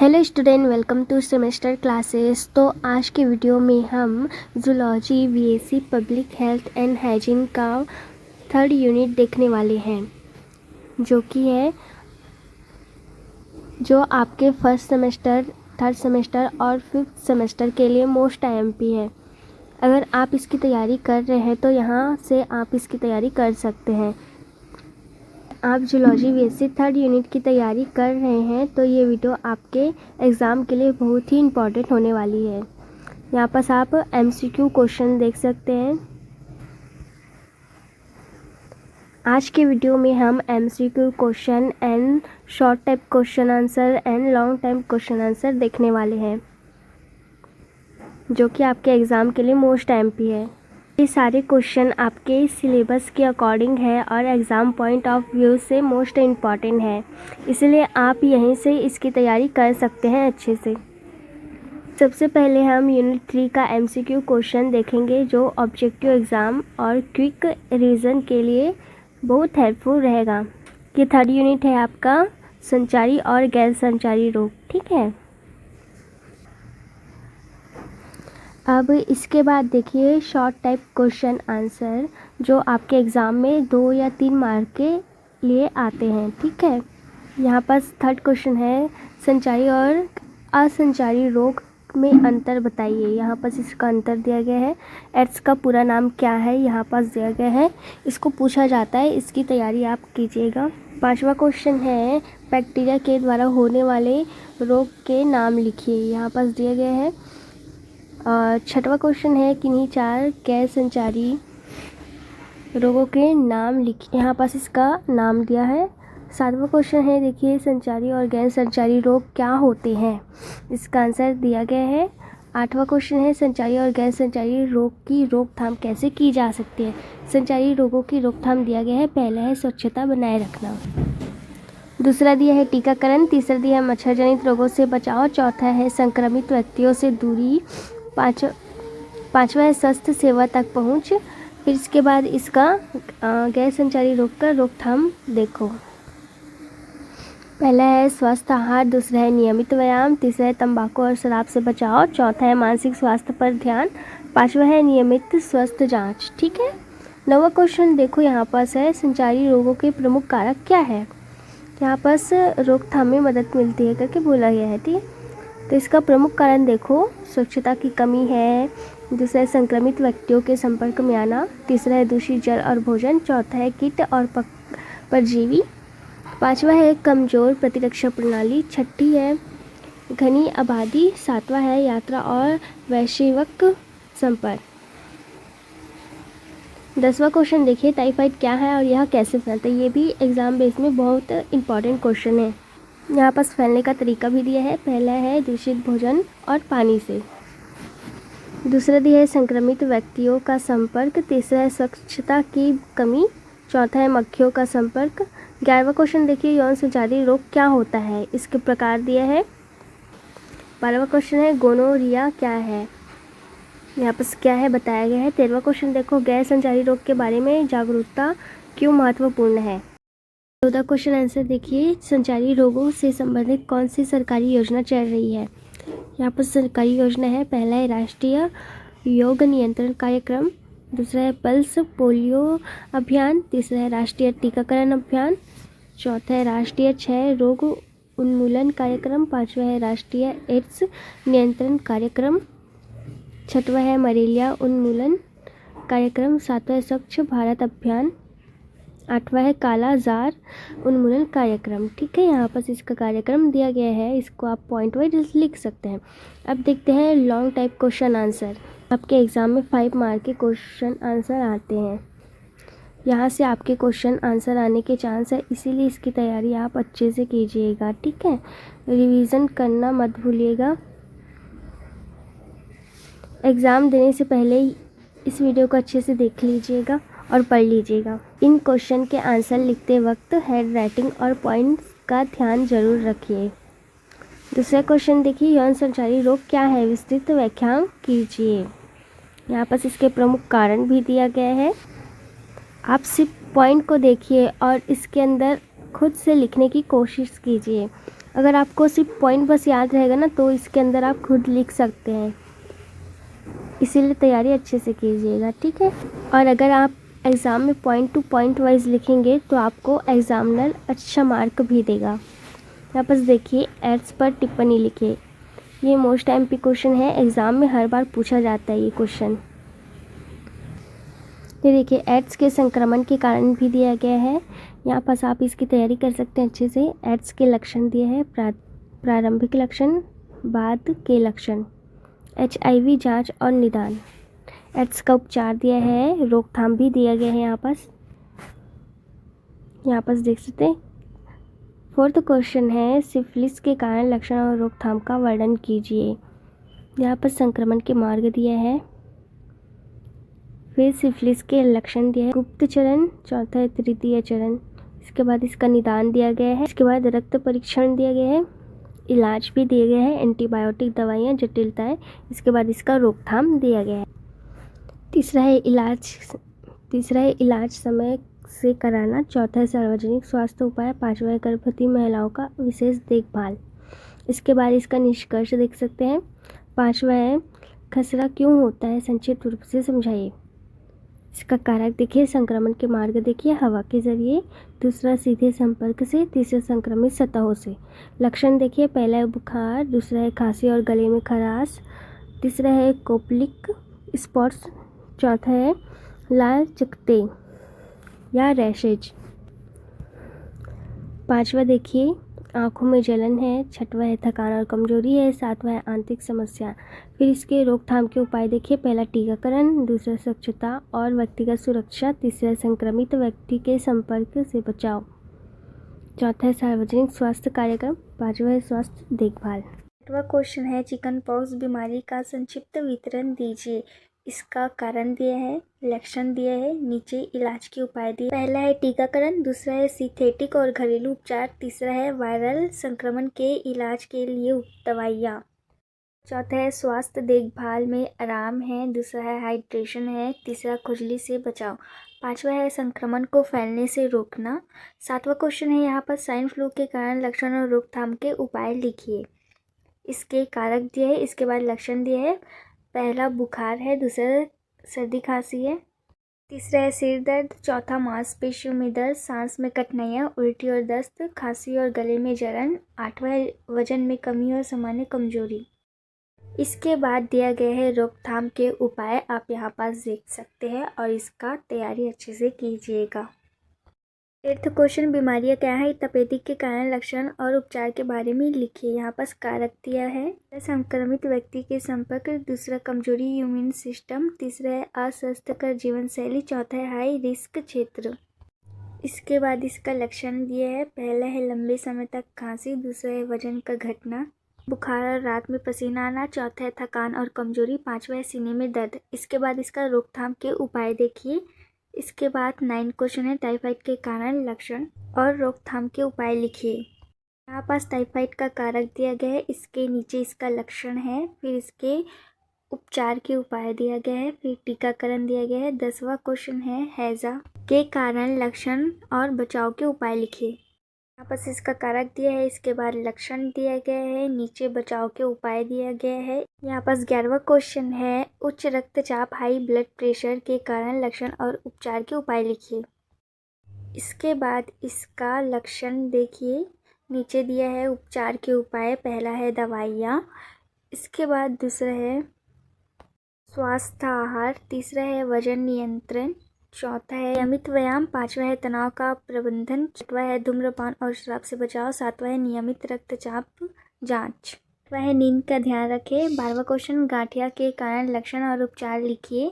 Hello student, welcome to semester classes. तो आज के वीडियो में हम zoology BSc public health and hygiene का 3rd यूनिट देखने वाले हैं, जो आपके फर्स्ट सेमेस्टर, 3rd सेमेस्टर और 5th सेमेस्टर के लिए मोस्ट आईएमपी है। अगर आप इसकी तैयारी कर रहे हैं तो यहाँ से आप इसकी तैयारी कर सकते हैं। आप जूलॉजी बीएससी 3rd यूनिट की तैयारी कर रहे हैं तो ये वीडियो आपके एग्ज़ाम के लिए बहुत ही इम्पॉर्टेंट होने वाली है। यहाँ पर आप एमसीक्यू क्वेश्चन देख सकते हैं। आज के वीडियो में हम MCQ question and short type question answer and long type question answer देखने वाले हैं, जो कि आपके एग्ज़ाम के लिए मोस्ट आईएमपी है। ये सारे क्वेश्चन आपके सिलेबस के अकॉर्डिंग है और एग्ज़ाम पॉइंट ऑफ व्यू से मोस्ट इम्पॉर्टेंट है, इसलिए आप यहीं से इसकी तैयारी कर सकते हैं अच्छे से। सबसे पहले हम यूनिट 3 का एमसीक्यू क्वेश्चन देखेंगे, जो ऑब्जेक्टिव एग्ज़ाम और क्विक रिवीजन के लिए बहुत हेल्पफुल रहेगा। ये 3rd यूनिट है आपका संचारी और गैर संचारी रोग, ठीक है। अब इसके बाद देखिए शॉर्ट टाइप क्वेश्चन आंसर, जो आपके एग्ज़ाम में 2 या 3 मार्क के लिए आते हैं, ठीक है। यहाँ पर 3rd क्वेश्चन है, संचारी और असंचारी रोग में अंतर बताइए। यहाँ पर इसका अंतर दिया गया है। एड्स का पूरा नाम क्या है यहाँ पर दिया गया है, इसको पूछा जाता है, इसकी तैयारी आप कीजिएगा। 5वां क्वेश्चन है, बैक्टीरिया के द्वारा होने वाले रोग के नाम लिखिए। यहाँ पर दिया गया है। 6वां क्वेश्चन है, किन्हीं 4 गैर संचारी रोगों के नाम लिखिए। यहाँ पास इसका नाम दिया है। 7वां क्वेश्चन है, देखिए संचारी और गैर संचारी रोग क्या होते हैं, इसका आंसर दिया गया है। 8वां क्वेश्चन है, संचारी और गैर संचारी रोग की रोकथाम कैसे की जा सकती है। संचारी रोगों की रोकथाम दिया गया है। पहला है स्वच्छता बनाए रखना, दूसरा दिया है टीकाकरण, तीसरा दिया है मच्छर जनित रोगों से बचाव, चौथा है संक्रमित व्यक्तियों से दूरी, पाँचवा है स्वास्थ्य सेवा तक पहुंच। फिर इसके बाद इसका गैर संचारी रोग का रोकथाम देखो। पहला है स्वस्थ आहार, दूसरा है नियमित व्यायाम, तीसरा है तंबाकू और शराब से बचाव, चौथा है मानसिक स्वास्थ्य पर ध्यान, 5वां है नियमित स्वस्थ जांच, ठीक है। 9वां क्वेश्चन देखो, यहाँ पास है संचारी रोगों के प्रमुख कारक क्या है। यहाँ पास रोकथाम में मदद मिलती है करके बोला गया है, ठीक है। तो इसका प्रमुख कारण देखो, स्वच्छता की कमी है, दूसरा है संक्रमित व्यक्तियों के संपर्क में आना, तीसरा है दूषित जल और भोजन, चौथा है कीट और परजीवी, 5वां है कमज़ोर प्रतिरक्षा प्रणाली, 6ठी है घनी आबादी, 7वां है यात्रा और वैश्विक संपर्क। 10वां क्वेश्चन देखिए, टाइफाइड क्या है और यह कैसे फैलता है। ये भी एग्ज़ाम बेस में बहुत इंपॉर्टेंट क्वेश्चन है। यहाँ पास फैलने का तरीका भी दिया है। पहला है दूषित भोजन और पानी से, दूसरा दिया है संक्रमित व्यक्तियों का संपर्क, तीसरा है स्वच्छता की कमी, चौथा है मक्खियों का संपर्क। 11वां क्वेश्चन देखिए, यौन संचारी रोग क्या होता है, इसके प्रकार दिया है। 12वां क्वेश्चन है गोनोरिया क्या है, यहाँ पर क्या है बताया गया है। 13वां क्वेश्चन देखो, गैर संचारी रोग के बारे में जागरूकता क्यों महत्वपूर्ण है। 14 क्वेश्चन आंसर देखिए, संचारी रोगों से संबंधित कौन सी सरकारी योजना चल रही है। यहाँ पर सरकारी योजना है, पहला है राष्ट्रीय योग नियंत्रण कार्यक्रम, दूसरा है पल्स पोलियो अभियान, तीसरा है राष्ट्रीय टीकाकरण अभियान, चौथा है राष्ट्रीय क्षय रोग उन्मूलन कार्यक्रम, 5वां है राष्ट्रीय एड्स नियंत्रण कार्यक्रम, 6वां है मलेरिया उन्मूलन कार्यक्रम, 7वां है स्वच्छ भारत अभियान, 8वां है काला जार उन्मूलन कार्यक्रम, ठीक है। यहाँ पर इसका कार्यक्रम दिया गया है, इसको आप पॉइंट वाइज लिख सकते हैं। अब देखते हैं लॉन्ग टाइप क्वेश्चन आंसर। आपके एग्ज़ाम में 5 मार्क के क्वेश्चन आंसर आते हैं, यहाँ से आपके क्वेश्चन आंसर आने के चांस है, इसीलिए इसकी तैयारी आप अच्छे से कीजिएगा, ठीक है। रिवीजन करना मत भूलिएगा। एग्ज़ाम देने से पहले इस वीडियो को अच्छे से देख लीजिएगा और पढ़ लीजिएगा। इन क्वेश्चन के आंसर लिखते वक्त हैंड राइटिंग और पॉइंट्स का ध्यान जरूर रखिए। दूसरा क्वेश्चन देखिए, यौन संचारी रोग क्या है, विस्तृत व्याख्या कीजिए। यहाँ पर इसके प्रमुख कारण भी दिया गया है। आप सिर्फ पॉइंट को देखिए और इसके अंदर खुद से लिखने की कोशिश कीजिए। अगर आपको सिर्फ पॉइंट बस याद रहेगा ना तो इसके अंदर आप खुद लिख सकते हैं, इसीलिए तैयारी अच्छे से कीजिएगा, ठीक है। और अगर आप एग्ज़ाम में पॉइंट टू पॉइंट वाइज लिखेंगे तो आपको एग्ज़ामिनर अच्छा मार्क भी देगा। यहाँ पर देखिए, एड्स पर टिप्पणी लिखिए। ये मोस्ट एमपी क्वेश्चन है, एग्ज़ाम में हर बार पूछा जाता है ये क्वेश्चन। ये देखिए, एड्स के संक्रमण के कारण भी दिया गया है, यहाँ पास आप इसकी तैयारी कर सकते हैं अच्छे से। एड्स के लक्षण दिए हैं, प्रारंभिक लक्षण, बाद के लक्षण, HIV जांच और निदान। एड्स का उपचार दिया है, रोकथाम भी दिया गया है यहाँ पास देख सकते हैं। फोर्थ क्वेश्चन है, सिफिलिस के कारण लक्षण और रोकथाम का वर्णन कीजिए। यहाँ पर संक्रमण के मार्ग दिया है, फिर सिफिलिस के लक्षण दिया है, गुप्त चरण, चौथा है तृतीय चरण। इसके बाद इसका निदान दिया गया है, इसके बाद रक्त परीक्षण दिया गया है, इलाज भी दिया गया है, एंटीबायोटिक दवाइयाँ, जटिलता है। इसके बाद इसका रोकथाम दिया गया है। तीसरा है इलाज समय से कराना, चौथा है सार्वजनिक स्वास्थ्य उपाय, पांचवा है गर्भवती महिलाओं का विशेष देखभाल। इसके बाद इसका निष्कर्ष देख सकते हैं। पांचवा है खसरा क्यों होता है, संक्षिप्त रूप से समझाइए। इसका कारक देखिए, संक्रमण के मार्ग देखिए, हवा के जरिए, दूसरा सीधे संपर्क से, तीसरा संक्रमित सतहों से। लक्षण देखिए, पहला है बुखार, दूसरा है खांसी और गले में खराश, तीसरा है कोपलिक स्पॉट्स, चौथा है लाल चकत्ते या रैशेज, पांचवा देखिए आँखों में जलन है, छठवा है थकान और कमजोरी है, सातवां है आंतरिक समस्या। फिर इसके रोकथाम के उपाय देखिए, पहला टीकाकरण, दूसरा स्वच्छता और व्यक्तिगत सुरक्षा, तीसरा संक्रमित व्यक्ति के संपर्क से बचाव, चौथा है सार्वजनिक स्वास्थ्य कार्यक्रम, पांचवा है स्वास्थ्य देखभाल। छठवां क्वेश्चन है, चिकन पॉक्स बीमारी का संक्षिप्त विवरण दीजिए। इसका कारण दिया है, लक्षण दिया है, नीचे इलाज के उपाय दिए। पहला है टीकाकरण, दूसरा है सिंथेटिक और घरेलू उपचार, तीसरा है वायरल संक्रमण के इलाज के लिए दवाइयाँ, चौथा है स्वास्थ्य देखभाल में आराम है, दूसरा है हाइड्रेशन है, तीसरा खुजली से बचाव, पांचवा है संक्रमण को फैलने से रोकना। सातवां क्वेश्चन है यहाँ पर स्वाइन फ्लू के कारण लक्षण और रोकथाम के उपाय लिखिए। इसके कारक दिए है, इसके बाद लक्षण दिए है। पहला बुखार है, दूसरा सर्दी खांसी है, तीसरा है सिर दर्द, चौथा मांसपेशियों में दर्द, सांस में कठिनाइयाँ, उल्टी और दस्त, खांसी और गले में जलन, आठवां है वजन में कमी और सामान्य कमजोरी। इसके बाद दिया गया है रोकथाम के उपाय, आप यहाँ पास देख सकते हैं और इसका तैयारी अच्छे से कीजिएगा। 8th क्वेश्चन, बीमारियाँ क्या है, तपेदिक के कारण लक्षण और उपचार के बारे में लिखिए। यहाँ पास कारक दिया है, संक्रमित व्यक्ति के संपर्क, दूसरा कमजोरी इम्यून सिस्टम, तीसरा है अस्वस्थकर जीवन शैली, चौथा है हाई रिस्क क्षेत्र। इसके बाद इसका लक्षण दिया है, पहला है लंबे समय तक खांसी, दूसरा है वजन का घटना, बुखार और रात में पसीना आना, चौथा है थकान और कमजोरी, पांचवा है सीने में दर्द। इसके बाद इसका रोकथाम के उपाय देखिए। इसके बाद 9 क्वेश्चन है, टाइफाइड के कारण लक्षण और रोकथाम के उपाय लिखिए। यहाँ पास टाइफाइड का कारक दिया गया है, इसके नीचे इसका लक्षण है, फिर इसके उपचार के उपाय दिया गया है, फिर टीकाकरण दिया गया है। 10वां क्वेश्चन है, हैजा के कारण लक्षण और बचाव के उपाय लिखिए। यहाँ पास इसका कारक दिया है, इसके बाद लक्षण दिया गया है, नीचे बचाव के उपाय दिया गया है। यहाँ पास 11वां क्वेश्चन है, उच्च रक्तचाप हाई ब्लड प्रेशर के कारण लक्षण और उपचार के उपाय लिखिए। इसके बाद इसका लक्षण देखिए, नीचे दिया है उपचार के उपाय, पहला है दवाइयाँ, इसके बाद दूसरा है स्वास्थ्य आहार, तीसरा है वजन नियंत्रण, चौथा है नियमित व्यायाम, पांचवा है तनाव का प्रबंधन, छठवां है धूम्रपान और शराब से बचाव, सातवां है नियमित रक्तचाप जांच, आठवां है नींद का ध्यान रखें। 12वां क्वेश्चन, गांठिया के कारण लक्षण और उपचार लिखिए।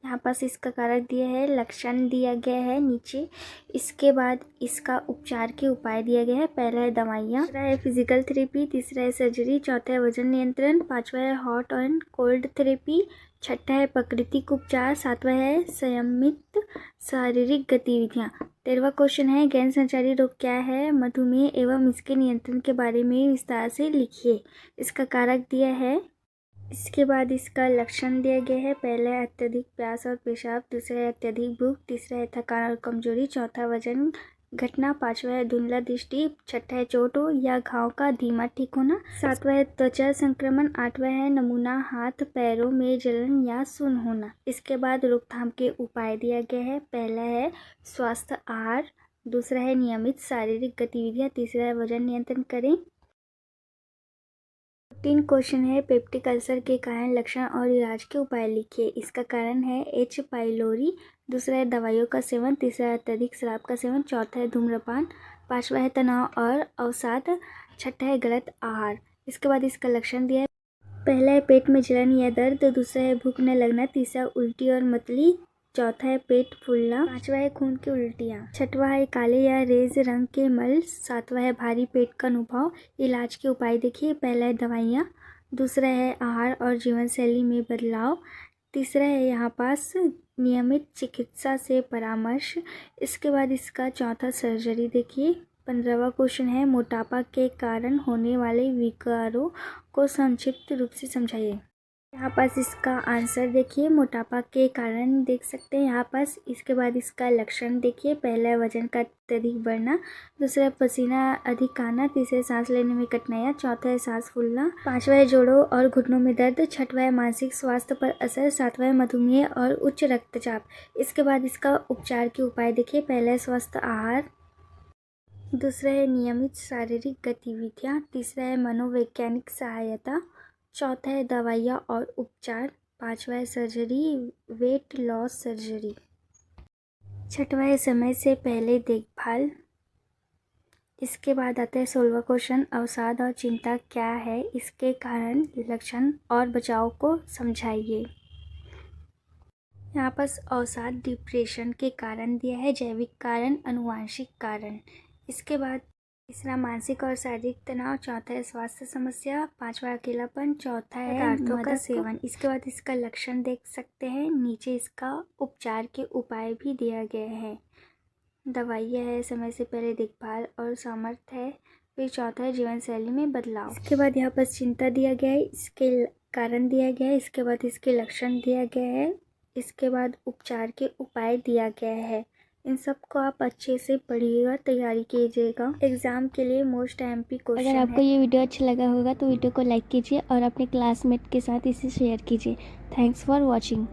यहाँ पास इसका कारक दिया है, लक्षण दिया गया है नीचे, इसके बाद इसका उपचार के उपाय दिया गया है, पहला है दवाइयाँ, दूसरा है फिजिकल थेरेपी, तीसरा है सर्जरी, चौथा है वजन नियंत्रण, पांचवा है हॉट एंड कोल्ड थेरेपी, छठा है प्राकृतिक उपचार, सातवां है संयमित शारीरिक गतिविधियाँ। 13वां क्वेश्चन है, गैर संचारी रोग क्या है, मधुमेह एवं इसके नियंत्रण के बारे में विस्तार से लिखिए। इसका कारक दिया है, इसके बाद इसका लक्षण दिया गया है, पहला है अत्यधिक प्यास और पेशाब, दूसरा है अत्यधिक भूख, तीसरा है थकान और कमजोरी, चौथा वजन घटना। पांचवा है धुंधला दृष्टि। छठा है चोट हो या घाव का धीमा ठीक होना। सातवां है त्वचा संक्रमण। आठवां है नमूना हाथ पैरों में जलन या सुन्न होना। इसके बाद रोकथाम के उपाय दिया गया है। पहला है स्वस्थ आहार, दूसरा है नियमित शारीरिक गतिविधियां, तीसरा है वजन नियंत्रण करें। 3 क्वेश्चन है पेप्टिक अल्सर के कारण लक्षण और इलाज के उपाय लिखिए। इसका कारण है एच पाइलोरी, दूसरा है दवाइयों का सेवन, तीसरा है अत्यधिक शराब का सेवन, चौथा है धूम्रपान, पांचवा है तनाव और अवसाद, छठा है गलत आहार। इसके बाद इसका लक्षण दिया है। पहला है पेट में जलन या दर्द, दूसरा है भूख न लगना, तीसरा उल्टी और मतली, चौथा है पेट फूलना, पांचवा है खून की उल्टियाँ, छठवा है काले या रेज रंग के मल, सातवां है भारी पेट का अनुभव। इलाज के उपाय देखिए। पहला है दवाइयाँ, दूसरा है आहार और जीवन शैली में बदलाव, तीसरा है यहाँ पास नियमित चिकित्सा से परामर्श। इसके बाद इसका चौथा सर्जरी देखिए। 15वां क्वेश्चन है मोटापा के कारण होने वाले विकारों को संक्षिप्त रूप से समझाइए। यहाँ पास इसका आंसर देखिए। मोटापा के कारण देख सकते हैं यहाँ पास। इसके बाद इसका लक्षण देखिए। पहला है वजन का अत्यधिक बढ़ना, दूसरा है पसीना अधिक आना, तीसरा है सांस लेने में कठिनाइयाँ, चौथा है सांस फूलना, पांचवा है जोड़ों और घुटनों में दर्द, छठवा है मानसिक स्वास्थ्य पर असर, सातवां है मधुमेह और उच्च रक्तचाप। इसके बाद इसका उपचार के उपाय देखिए। पहला है स्वस्थ आहार, दूसरा है नियमित शारीरिक गतिविधियाँ, तीसरा है मनोवैज्ञानिक सहायता, चौथा है दवाइयाँ और उपचार, पांचवा है सर्जरी, वेट लॉस सर्जरी, छठवा है समय से पहले देखभाल। इसके बाद आता है 16वां क्वेश्चन अवसाद और चिंता क्या है, इसके कारण, लक्षण और बचाव को समझाइए। यहाँ पर अवसाद डिप्रेशन के कारण दिया है, जैविक कारण, अनुवांशिक कारण। इसके बाद तीसरा मानसिक और शारीरिक तनाव, चौथा है स्वास्थ्य समस्या, पांचवा अकेलापन, चौथा है पदार्थों का सेवन। इसके बाद इसका लक्षण देख सकते हैं। नीचे इसका उपचार के उपाय भी दिया गया है। दवाइयाँ है, समय से पहले देखभाल और सामर्थ्य है, फिर चौथा है जीवन शैली में बदलाव। इसके बाद यहाँ पर चिंता दिया गया है, इसके कारण दिया गया है, इसके बाद इसके लक्षण दिया गया है, इसके बाद उपचार के उपाय दिया गया है। इन सब को आप अच्छे से पढ़िएगा, तैयारी कीजिएगा एग्ज़ाम के लिए। मोस्ट एमपी क्वेश्चन अगर आपको ये वीडियो अच्छा लगा होगा तो वीडियो को लाइक कीजिए और अपने क्लासमेट के साथ इसे शेयर कीजिए। Thanks for watching.